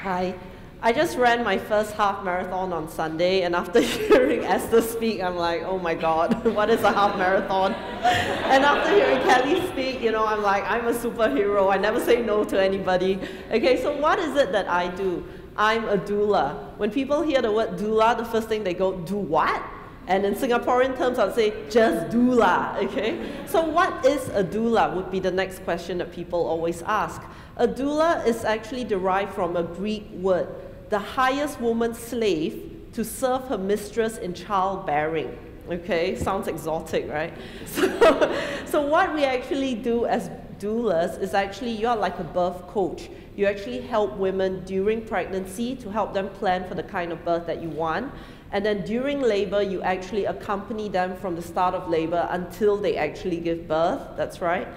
Hi. I just ran my first half marathon on Sunday, and after hearing Esther speak, I'm like, oh my God, what is a half marathon? And after hearing Kelly speak, you know, I'm like, I'm a superhero. I never say no to anybody. Okay, so what is it that I do? I'm a doula. When people hear the word doula, the first thing they go, do what? And in Singaporean terms, I'd say, just doula, okay? So what is a doula would be the next question that people always ask. A doula is actually derived from a Greek word, the highest woman slave to serve her mistress in childbearing. Okay, sounds exotic, right? So what we actually do as doulas is actually, you're like a birth coach. You actually help women during pregnancy to help them plan for the kind of birth that you want. And then during labor, you actually accompany them from the start of labor until they actually give birth. That's right.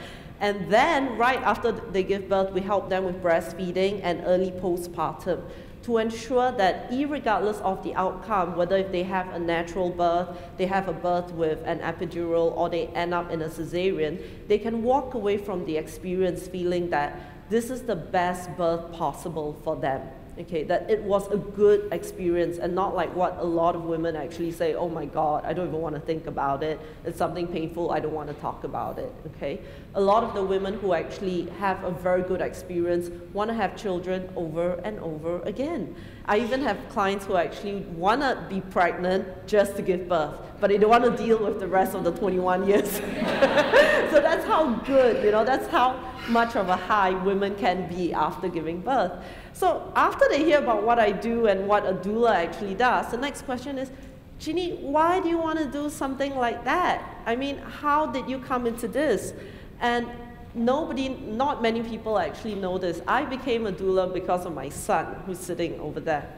And then right after they give birth, we help them with breastfeeding and early postpartum to ensure that irregardless of the outcome, whether if they have a natural birth, they have a birth with an epidural, or they end up in a cesarean, they can walk away from the experience feeling that this is the best birth possible for them. Okay, that it was a good experience and not like what a lot of women actually say, oh my God, I don't even want to think about it. It's something painful, I don't want to talk about it, okay? A lot of the women who actually have a very good experience want to have children over and over again. I even have clients who actually want to be pregnant just to give birth, but they don't want to deal with the rest of the 21 years. So that's how good, you know, that's how much of a high women can be after giving birth. So after they hear about what I do and what a doula actually does, the next question is, Ginny, why do you want to do something like that? I mean, how did you come into this? And not many people actually know this. I became a doula because of my son, who's sitting over there.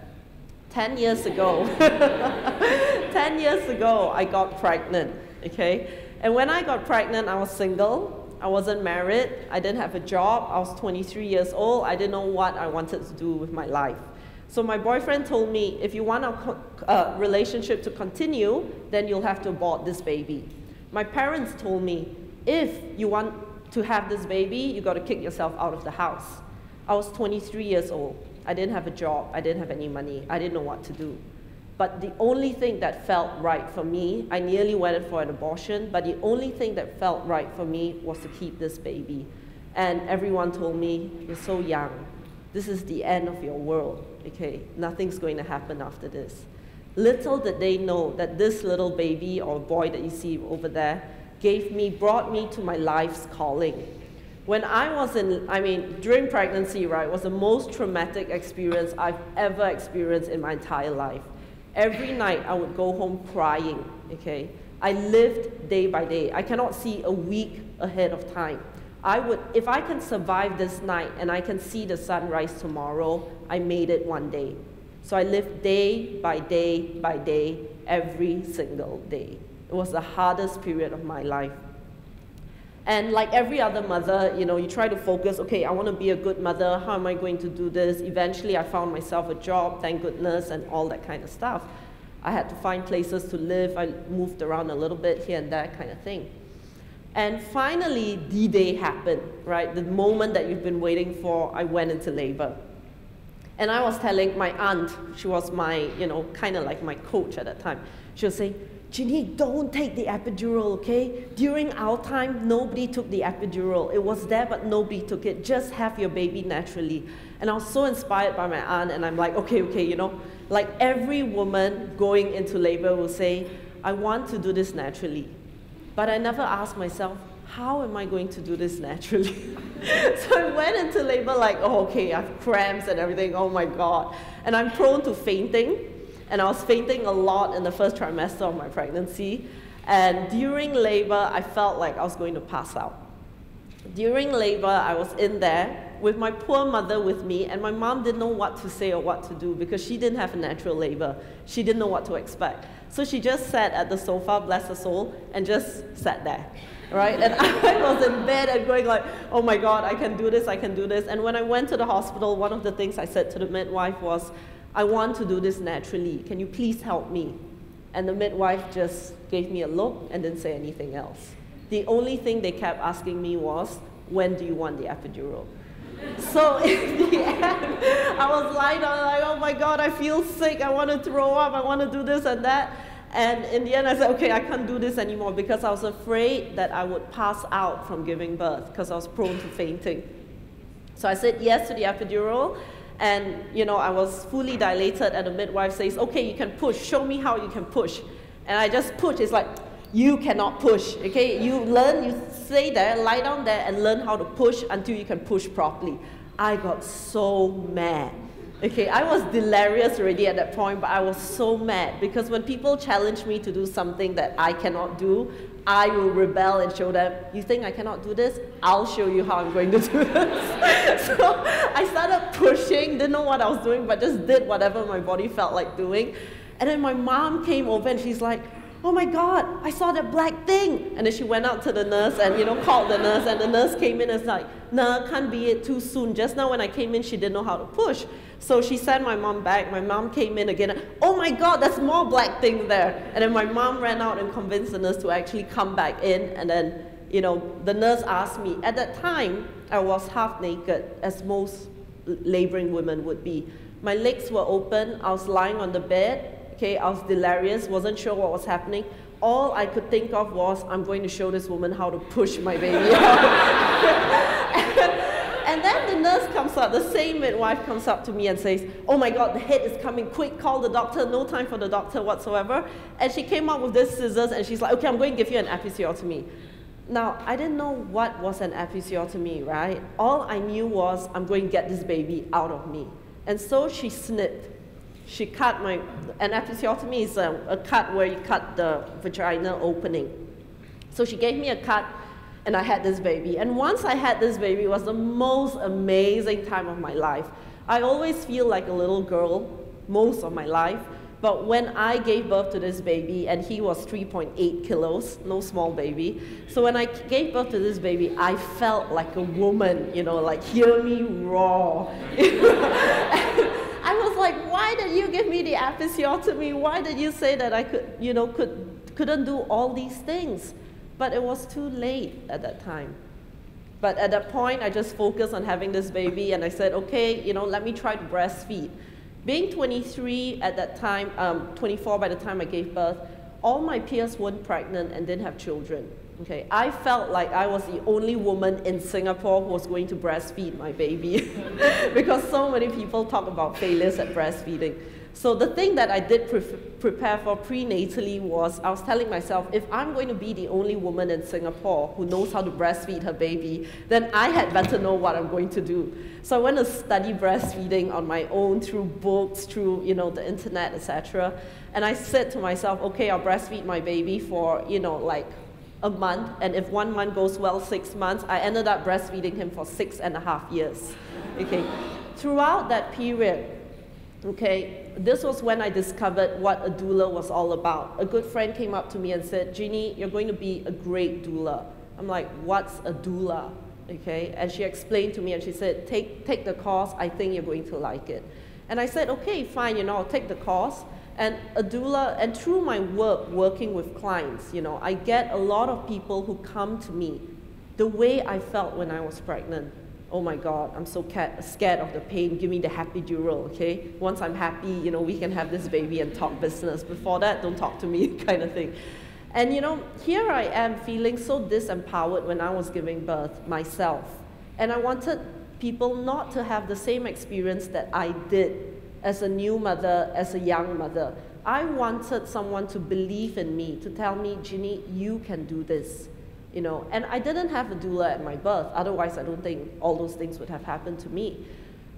10 years ago, 10 years ago, I got pregnant, okay? And when I got pregnant, I was single. I wasn't married, I didn't have a job, I was 23 years old, I didn't know what I wanted to do with my life. So my boyfriend told me, if you want a relationship to continue, then you'll have to abort this baby. My parents told me, if you want to have this baby, you got to kick yourself out of the house. I was 23 years old, I didn't have a job, I didn't have any money, I didn't know what to do. But the only thing that felt right for me, I nearly went for an abortion, but the only thing that felt right for me was to keep this baby. And everyone told me, you're so young. This is the end of your world, okay? Nothing's going to happen after this. Little did they know that this little baby or boy that you see over there brought me to my life's calling. When I was during pregnancy, right, was the most traumatic experience I've ever experienced in my entire life. Every night I would go home crying, okay? I lived day by day. I cannot see a week ahead of time. If I can survive this night and I can see the sunrise tomorrow, I made it one day. So I lived day by day by day, every single day. It was the hardest period of my life. And like every other mother, you know, you try to focus, okay, I want to be a good mother, how am I going to do this? Eventually I found myself a job, thank goodness, and all that kind of stuff. I had to find places to live, I moved around a little bit here and there kind of thing. And finally, the day happened, right? The moment that you've been waiting for, I went into labor. And I was telling my aunt, she was my, you know, kind of like my coach at that time, she was saying, Ginny, don't take the epidural, okay? During our time, nobody took the epidural. It was there, but nobody took it. Just have your baby naturally. And I was so inspired by my aunt, and I'm like, okay, you know, like every woman going into labor will say, I want to do this naturally. But I never asked myself, how am I going to do this naturally? So I went into labor like, oh, okay, I have cramps and everything, oh my God. And I'm prone to fainting. And I was fainting a lot in the first trimester of my pregnancy. And during labor, I felt like I was going to pass out. During labor, I was in there with my poor mother with me, and my mom didn't know what to say or what to do because she didn't have a natural labor. She didn't know what to expect. So she just sat at the sofa, bless her soul, and just sat there, right? And I was in bed and going like, oh my God, I can do this, I can do this. And when I went to the hospital, one of the things I said to the midwife was, I want to do this naturally. Can you please help me? And the midwife just gave me a look and didn't say anything else. The only thing they kept asking me was, when do you want the epidural? So in the end, I was lying down like, oh my God, I feel sick, I want to throw up, I want to do this and that. And in the end, I said, okay, I can't do this anymore because I was afraid that I would pass out from giving birth because I was prone to fainting. So I said yes to the epidural, and I was fully dilated, and the midwife says, okay, you can push, show me how you can push. And I just push. It's like, you cannot push, okay? You learn, you stay there, lie down there, and learn how to push until you can push properly. I got so mad. Okay, I was delirious already at that point, but I was so mad because when people challenge me to do something that I cannot do, I will rebel and show them, you think I cannot do this? I'll show you how I'm going to do this. So I started pushing, didn't know what I was doing, but just did whatever my body felt like doing. And then my mom came over and she's like, oh my God, I saw that black thing. And then she went out to the nurse and called the nurse, and the nurse came in and was like, no, can't be it too soon. Just now when I came in, she didn't know how to push. So she sent my mom back. My mom came in again. Oh my God, there's more black thing there. And then my mom ran out and convinced the nurse to actually come back in. And then, the nurse asked me. At that time, I was half naked, as most laboring women would be. My legs were open. I was lying on the bed. Okay, I was delirious, wasn't sure what was happening. All I could think of was, I'm going to show this woman how to push my baby out. And then the nurse comes up, the same midwife comes up to me and says, oh my God, the head is coming, quick, call the doctor, no time for the doctor whatsoever. And she came up with this scissors and she's like, okay, I'm going to give you an episiotomy. Now, I didn't know what was an episiotomy, right? All I knew was, I'm going to get this baby out of me. And so she snipped. She cut an episiotomy is a cut where you cut the vagina opening. So she gave me a cut, and I had this baby. And once I had this baby, it was the most amazing time of my life. I always feel like a little girl most of my life, but when I gave birth to this baby, and he was 3.8 kilos, no small baby, so when I gave birth to this baby, I felt like a woman, like, hear me roar. I was like, why did you give me the episiotomy? Why did you say that I couldn't do all these things? But it was too late at that time. But at that point, I just focused on having this baby, and I said, okay, let me try to breastfeed. Being 23 at that time, 24 by the time I gave birth, all my peers weren't pregnant and didn't have children. Okay, I felt like I was the only woman in Singapore who was going to breastfeed my baby because so many people talk about failures at breastfeeding. So the thing that I did prepare for prenatally was, I was telling myself, if I'm going to be the only woman in Singapore who knows how to breastfeed her baby, then I had better know what I'm going to do. So I went to study breastfeeding on my own through books, through the internet, etc. And I said to myself, okay, I'll breastfeed my baby for like a month, and if 1 month goes well, 6 months. I ended up breastfeeding him for 6.5 years. Okay, throughout that period, okay, this was when I discovered what a doula was all about. A good friend came up to me and said, Ginny, you're going to be a great doula. I'm like, what's a doula? Okay, and she explained to me and she said, take the course, I think you're going to like it. And I said, okay, fine, I'll take the course. And a doula, and through my work, working with clients, I get a lot of people who come to me the way I felt when I was pregnant. Oh my God, I'm so scared of the pain, give me the happy epidural, okay? Once I'm happy, we can have this baby and talk business. Before that, don't talk to me, kind of thing. And here I am feeling so disempowered when I was giving birth myself. And I wanted people not to have the same experience that I did as a new mother, as a young mother. I wanted someone to believe in me, to tell me, Ginny, you can do this. And I didn't have a doula at my birth, otherwise I don't think all those things would have happened to me.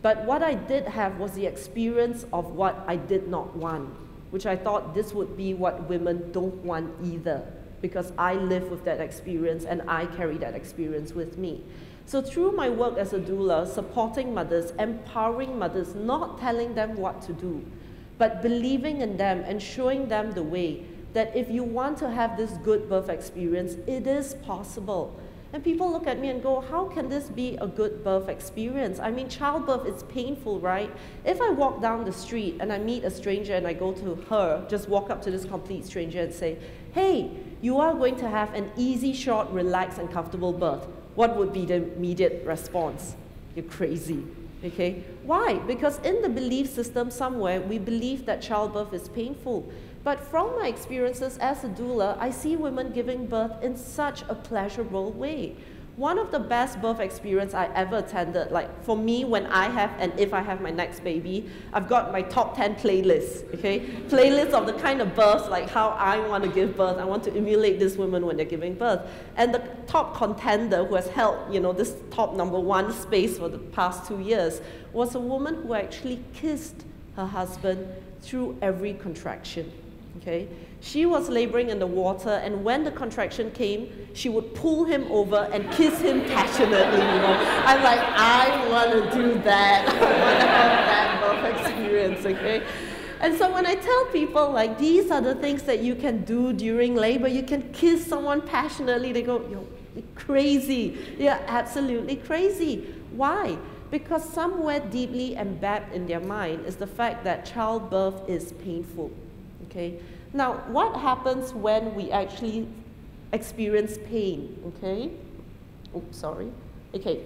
But what I did have was the experience of what I did not want, which I thought this would be what women don't want either, because I live with that experience and I carry that experience with me. So through my work as a doula, supporting mothers, empowering mothers, not telling them what to do, but believing in them and showing them the way that if you want to have this good birth experience, it is possible. And people look at me and go, how can this be a good birth experience? I mean, childbirth is painful, right? If I walk down the street and I meet a stranger and I go to her, just walk up to this complete stranger and say, hey, you are going to have an easy, short, relaxed, and comfortable birth. What would be the immediate response? you're crazy. Okay? Why? Because in the belief system somewhere, we believe that childbirth is painful. But from my experiences as a doula, I see women giving birth in such a pleasurable way. One of the best birth experience I ever attended, like for me when I have and if I have my next baby, I've got my top 10 playlists, okay? Playlists of the kind of births, like how I want to give birth. I want to emulate these women when they're giving birth. And the top contender who has held, this top #1 space for the past 2 years was a woman who actually kissed her husband through every contraction, okay? She was laboring in the water, and when the contraction came, she would pull him over and kiss him passionately, I'm like, I want to do that. I want to have that birth experience, okay? And so when I tell people, like, these are the things that you can do during labor, you can kiss someone passionately, they go, you're crazy. You're absolutely crazy. Why? Because somewhere deeply embedded in their mind is the fact that childbirth is painful, okay? Now, what happens when we actually experience pain, okay? Oops, sorry. Okay,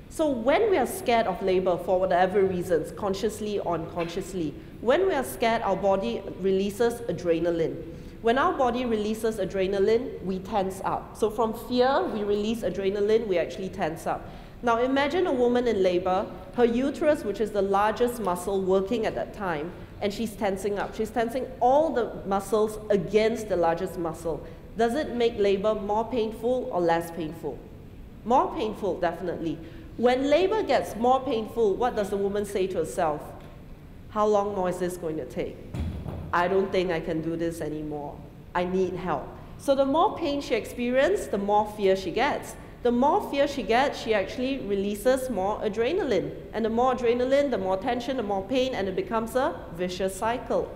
so when we are scared of labor for whatever reasons, consciously or unconsciously, when we are scared, our body releases adrenaline. When our body releases adrenaline, we tense up. So from fear, we release adrenaline, we actually tense up. Now imagine a woman in labor, her uterus, which is the largest muscle working at that time, and she's tensing up. She's tensing all the muscles against the largest muscle. Does it make labor more painful or less painful? More painful, definitely. When labor gets more painful, what does the woman say to herself? How long more is this going to take? I don't think I can do this anymore. I need help. So the more pain she experiences, the more fear she gets. The more fear she gets, she actually releases more adrenaline. And the more adrenaline, the more tension, the more pain, and it becomes a vicious cycle.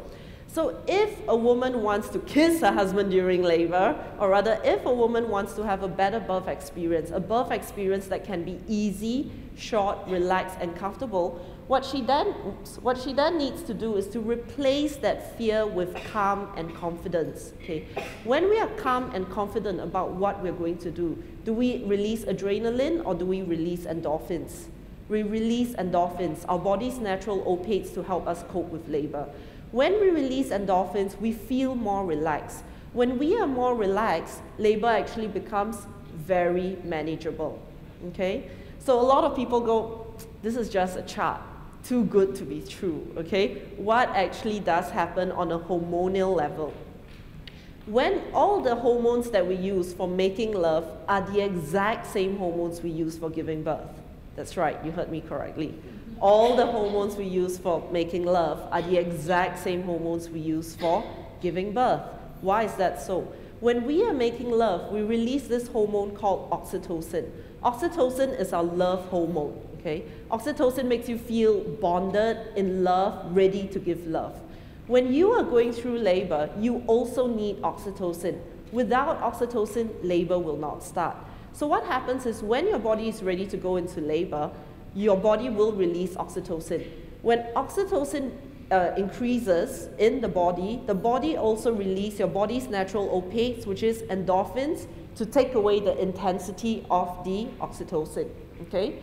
So if a woman wants to kiss her husband during labor, or rather if a woman wants to have a better birth experience, a birth experience that can be easy, short, relaxed, and comfortable, what she then needs to do is to replace that fear with calm and confidence. Okay? When we are calm and confident about what we're going to do we release adrenaline or do we release endorphins? We release endorphins, our body's natural opiates to help us cope with labor. When we release endorphins, we feel more relaxed. When we are more relaxed, labor actually becomes very manageable. Okay? So a lot of people go, this is just a chart. Too good to be true, okay? What actually does happen on a hormonal level? When all the hormones that we use for making love are the exact same hormones we use for giving birth. That's right, you heard me correctly. All the hormones we use for making love are the exact same hormones we use for giving birth. Why is that so? When we are making love, we release this hormone called oxytocin. Oxytocin is our love hormone. Okay? Oxytocin makes you feel bonded, in love, ready to give love. When you are going through labor, you also need oxytocin. Without oxytocin, labor will not start. So what happens is when your body is ready to go into labor, your body will release oxytocin. When oxytocin increases in the body also releases your body's natural opiates, which is endorphins, to take away the intensity of the oxytocin. Okay?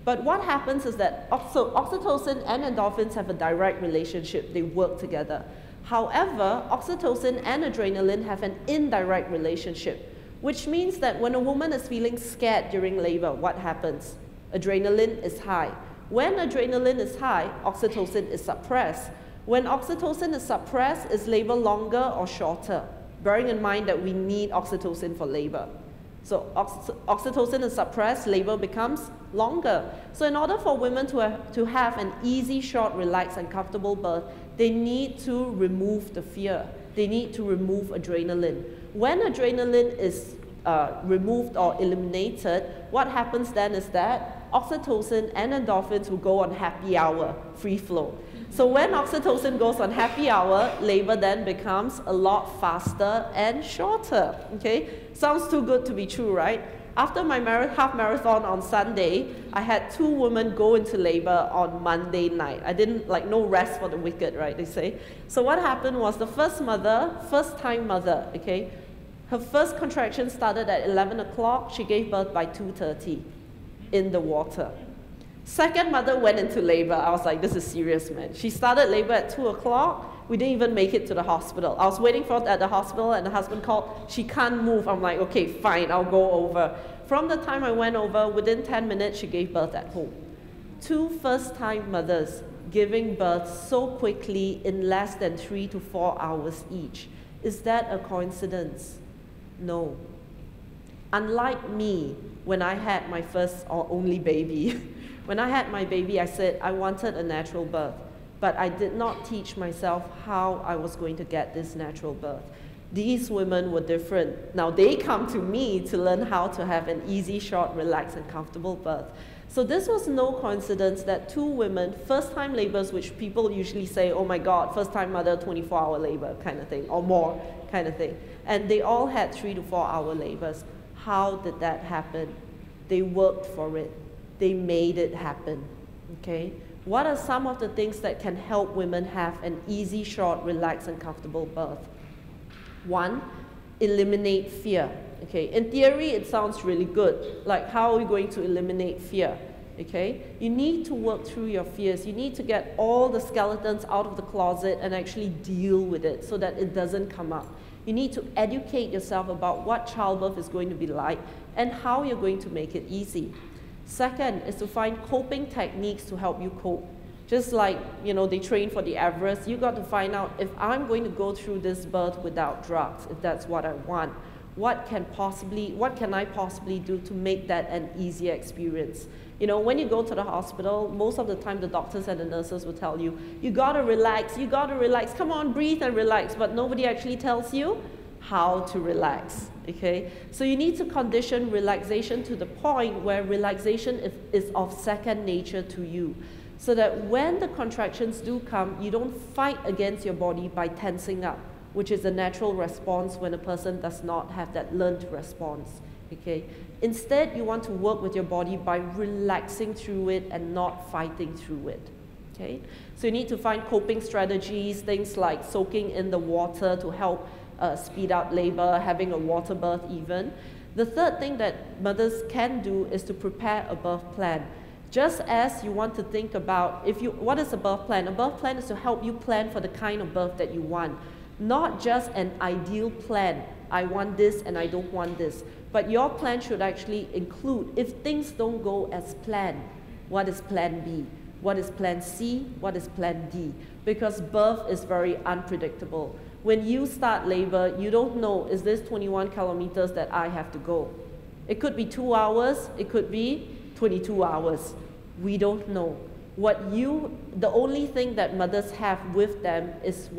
But what happens is that oxytocin and endorphins have a direct relationship. They work together. However, oxytocin and adrenaline have an indirect relationship, which means that when a woman is feeling scared during labor, what happens? Adrenaline is high. When adrenaline is high, oxytocin is suppressed. When oxytocin is suppressed, is labor longer or shorter? Bearing in mind that we need oxytocin for labor. So oxytocin is suppressed, labor becomes longer. So in order for women to have an easy, short, relaxed, and comfortable birth, they need to remove the fear. They need to remove adrenaline. When adrenaline is removed or eliminated, what happens then is that oxytocin and endorphins will go on happy hour, free flow. So when oxytocin goes on happy hour, labor then becomes a lot faster and shorter. Okay? Sounds too good to be true, right? After my half marathon on Sunday, I had 2 women go into labor on Monday night. I didn't, no rest for the wicked, right, they say. So what happened was the first-time mother, okay, her first contraction started at 11 o'clock. She gave birth by 2:30 in the water. Second mother went into labor. I was like, this is serious, man. She started labor at 2 o'clock. We didn't even make it to the hospital. I was waiting for her at the hospital, and the husband called. She can't move. I'm like, okay, fine, I'll go over. From the time I went over, within 10 minutes, she gave birth at home. 2 first-time mothers giving birth so quickly in less than 3 to 4 hours each. Is that a coincidence? No. Unlike me, when I had my first or only baby, when I had my baby, I said I wanted a natural birth, but I did not teach myself how I was going to get this natural birth. These women were different. Now they come to me to learn how to have an easy, short, relaxed, and comfortable birth. So this was no coincidence that 2 women, first-time labors, which people usually say, oh my God, first-time mother, 24-hour labor kind of thing, or more kind of thing. And they all had 3 to 4 hour labors. How did that happen? They worked for it. They made it happen, okay? What are some of the things that can help women have an easy, short, relaxed, and comfortable birth? 1, eliminate fear. Okay, in theory, it sounds really good. Like, how are we going to eliminate fear? Okay, you need to work through your fears. You need to get all the skeletons out of the closet and actually deal with it so that it doesn't come up. You need to educate yourself about what childbirth is going to be like and how you're going to make it easy. Second is to find coping techniques to help you cope. Just like, you know, they train for the Everest, you got to find out, if I'm going to go through this birth without drugs, if that's what I want, what can I possibly do to make that an easier experience? You know, when you go to the hospital, most of the time the doctors and the nurses will tell you, you gotta relax, come on, breathe and relax, but nobody actually tells you how to relax, okay? So you need to condition relaxation to the point where relaxation is of second nature to you, so that when the contractions do come, you don't fight against your body by tensing up, which is a natural response when a person does not have that learned response, okay? Instead, you want to work with your body by relaxing through it and not fighting through it, okay? So you need to find coping strategies, things like soaking in the water to help speed up labor, having a water birth even. The third thing that mothers can do is to prepare a birth plan. Just as you want to think about, what is a birth plan? A birth plan is to help you plan for the kind of birth that you want. Not just an ideal plan, I want this and I don't want this, but your plan should actually include, if things don't go as planned, what is plan B? What is plan C? What is plan D? Because birth is very unpredictable. When you start labor, you don't know, is this 21 kilometers that I have to go? It could be 2 hours, it could be 22 hours. We don't know. The only thing that mothers have with them is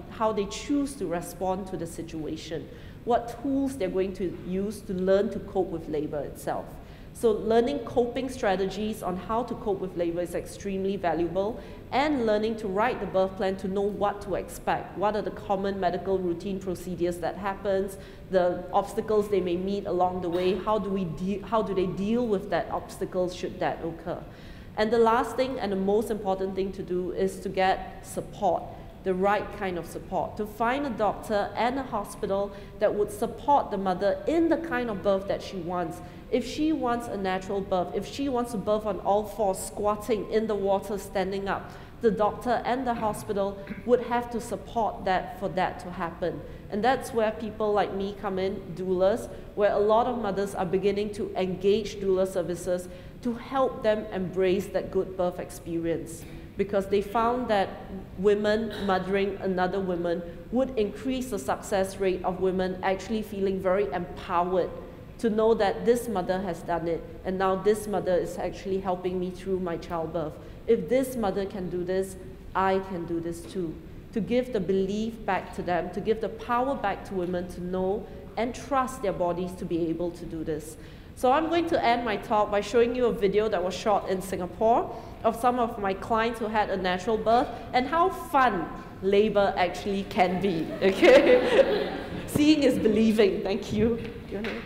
how they choose to respond to the situation, what tools they're going to use to learn to cope with labor itself. So learning coping strategies on how to cope with labor is extremely valuable, and learning to write the birth plan to know what to expect. What are the common medical routine procedures that happens, the obstacles they may meet along the way, how do they deal with that obstacles should that occur. And the last thing and the most important thing to do is to get support, the right kind of support, to find a doctor and a hospital that would support the mother in the kind of birth that she wants. If she wants a natural birth, if she wants to birth on all fours, squatting in the water, standing up, the doctor and the hospital would have to support that for that to happen. And that's where people like me come in, doulas, where a lot of mothers are beginning to engage doula services to help them embrace that good birth experience. Because they found that women mothering another woman would increase the success rate of women actually feeling very empowered to know that this mother has done it, and now this mother is actually helping me through my childbirth. If this mother can do this, I can do this too. To give the belief back to them, to give the power back to women to know and trust their bodies to be able to do this. So I'm going to end my talk by showing you a video that was shot in Singapore of some of my clients who had a natural birth and how fun labor actually can be, okay? Seeing is believing. Thank you. Go ahead.